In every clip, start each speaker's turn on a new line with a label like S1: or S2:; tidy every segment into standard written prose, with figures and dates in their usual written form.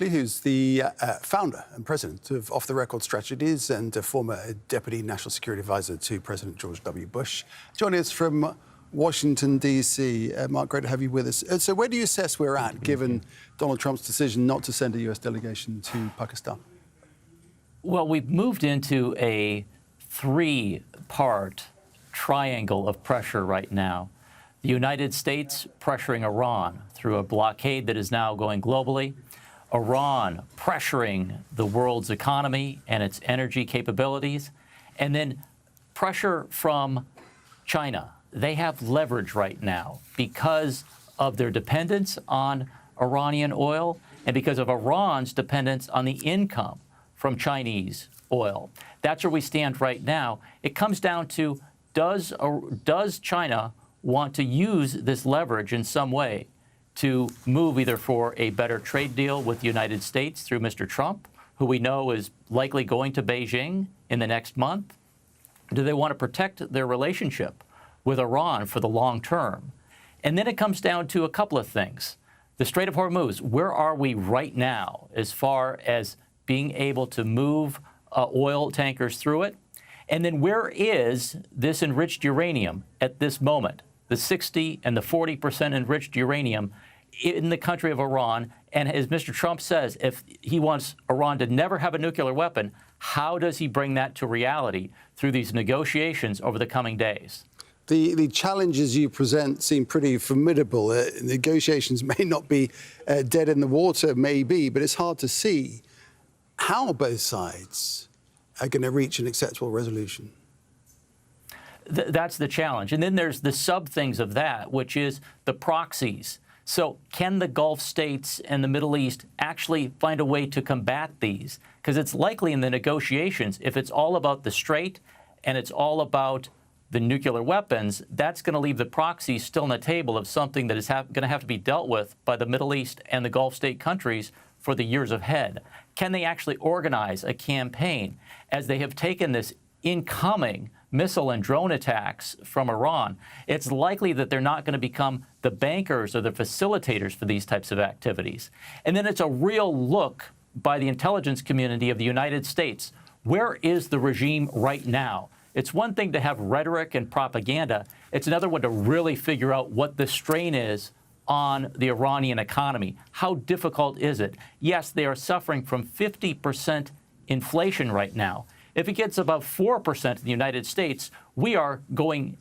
S1: who's the founder and president of Off the Record Strategies and a former deputy national security advisor to President George W. Bush. Joining us from Washington, D.C. Mark, great to have you with us. So where do you assess we're at, given Donald Trump's decision not to send a U.S. delegation to Pakistan?
S2: Well, we've moved into a three-part triangle of pressure right now. The United States pressuring Iran through a blockade that is now going globally. Iran pressuring the world's economy and its energy capabilities. And then pressure from China. They have leverage right now because of their dependence on Iranian oil and because of Iran's dependence on the income from Chinese oil. That's where we stand right now. It comes down to, does China want to use this leverage in some way to move either for a better trade deal with the United States through Mr. Trump, who we know is likely going to Beijing in the next month? Do they want to protect their relationship with Iran for the long term? And then it comes down to a couple of things. The Strait of Hormuz, where are we right now as far as being able to move oil tankers through it? And then where is this enriched uranium at this moment? The 60 and the 40% enriched uranium in the country of Iran. And as Mr. Trump says, if he wants Iran to never have a nuclear weapon, how does he bring that to reality through these negotiations over the coming days?
S1: The challenges you present seem pretty formidable. Negotiations may not be dead in the water, maybe, but it's hard to see how both sides are going to reach an acceptable resolution.
S2: That's the challenge. And then there's the sub-things of that, which is the proxies. So can the Gulf states and the Middle East actually find a way to combat these? Because it's likely in the negotiations, if it's all about the Strait and it's all about the nuclear weapons, that's going to leave the proxies still on the table of something that is going to have to be dealt with by the Middle East and the Gulf state countries for the years ahead. Can they actually organize a campaign as they have taken this incoming missile and drone attacks from Iran? It's likely that they're not going to become the bankers or the facilitators for these types of activities. And then it's a real look by the intelligence community of the United States. Where is the regime right now? It's one thing to have rhetoric and propaganda. It's another one to really figure out what the strain is on the Iranian economy. How difficult is it? Yes, they are suffering from 50% inflation right now. If it gets above 4% in the United States, we are going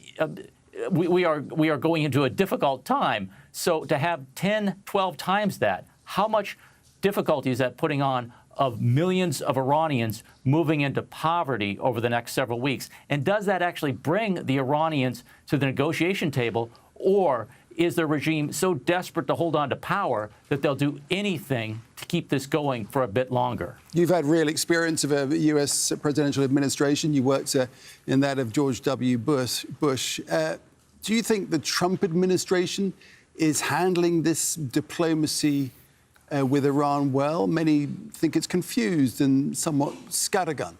S2: into a difficult time. So to have 10, 12 times that, how much difficulty is that putting on of millions of Iranians moving into poverty over the next several weeks? And does that actually bring the Iranians to the negotiation table, or is the regime so desperate to hold on to power that they'll do anything to keep this going for a bit longer?
S1: You've had real experience of a U.S. presidential administration. You worked in that of George W. Bush. Do you think the Trump administration is handling this diplomacy with Iran well? Many think it's confused and somewhat scattergun.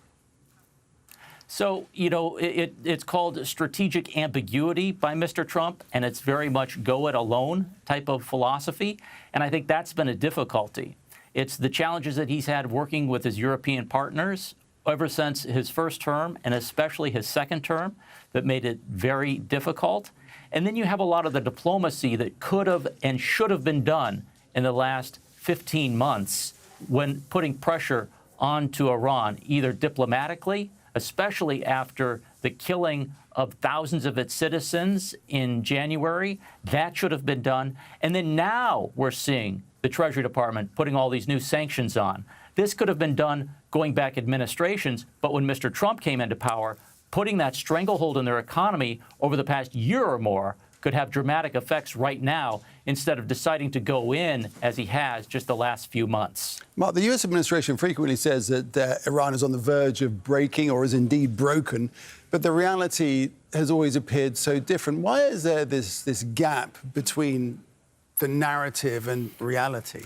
S2: So, you know, it's called strategic ambiguity by Mr. Trump, and it's very much go it alone type of philosophy. And I think that's been a difficulty. It's the challenges that he's had working with his European partners ever since his first term, and especially his second term, that made it very difficult. And then you have a lot of the diplomacy that could have and should have been done in the last 15 months when putting pressure onto Iran, either diplomatically, especially after the killing of thousands of its citizens in January. That should have been done. And then now we're seeing the Treasury Department putting all these new sanctions on. This could have been done going back administrations, but when Mr. Trump came into power, putting that stranglehold on their economy over the past year or more could have dramatic effects right now instead of deciding to go in as he has just the last few months.
S1: Mark, the U.S. administration frequently says that Iran is on the verge of breaking or is indeed broken, but the reality has always appeared so different. Why is there this gap between the narrative and reality?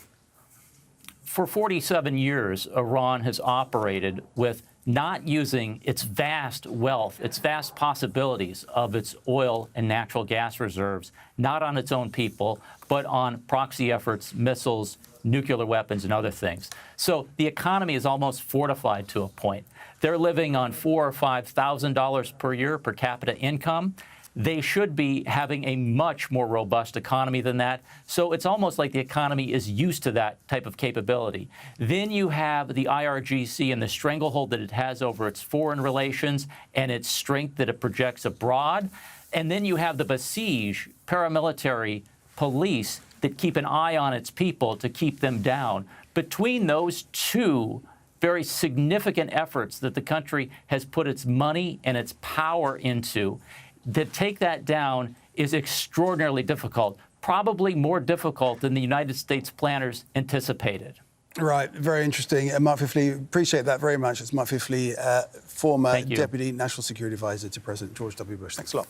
S2: For 47 years, Iran has operated with not using its vast wealth, its vast possibilities of its oil and natural gas reserves, not on its own people, but on proxy efforts, missiles, nuclear weapons, and other things. So the economy is almost fortified to a point. They're living on $4,000 or $5,000 per year per capita income. They should be having a much more robust economy than that. So it's almost like the economy is used to that type of capability. Then you have the IRGC and the stranglehold that it has over its foreign relations and its strength that it projects abroad. And then you have the Basij paramilitary police that keep an eye on its people to keep them down. Between those two very significant efforts that the country has put its money and its power into, to take that down is extraordinarily difficult, probably more difficult than the United States planners anticipated.
S1: Right, very interesting. Mark Fifley, appreciate that very much. It's Mark Fifley, former Deputy National Security Advisor to President George W. Bush. Thanks a lot.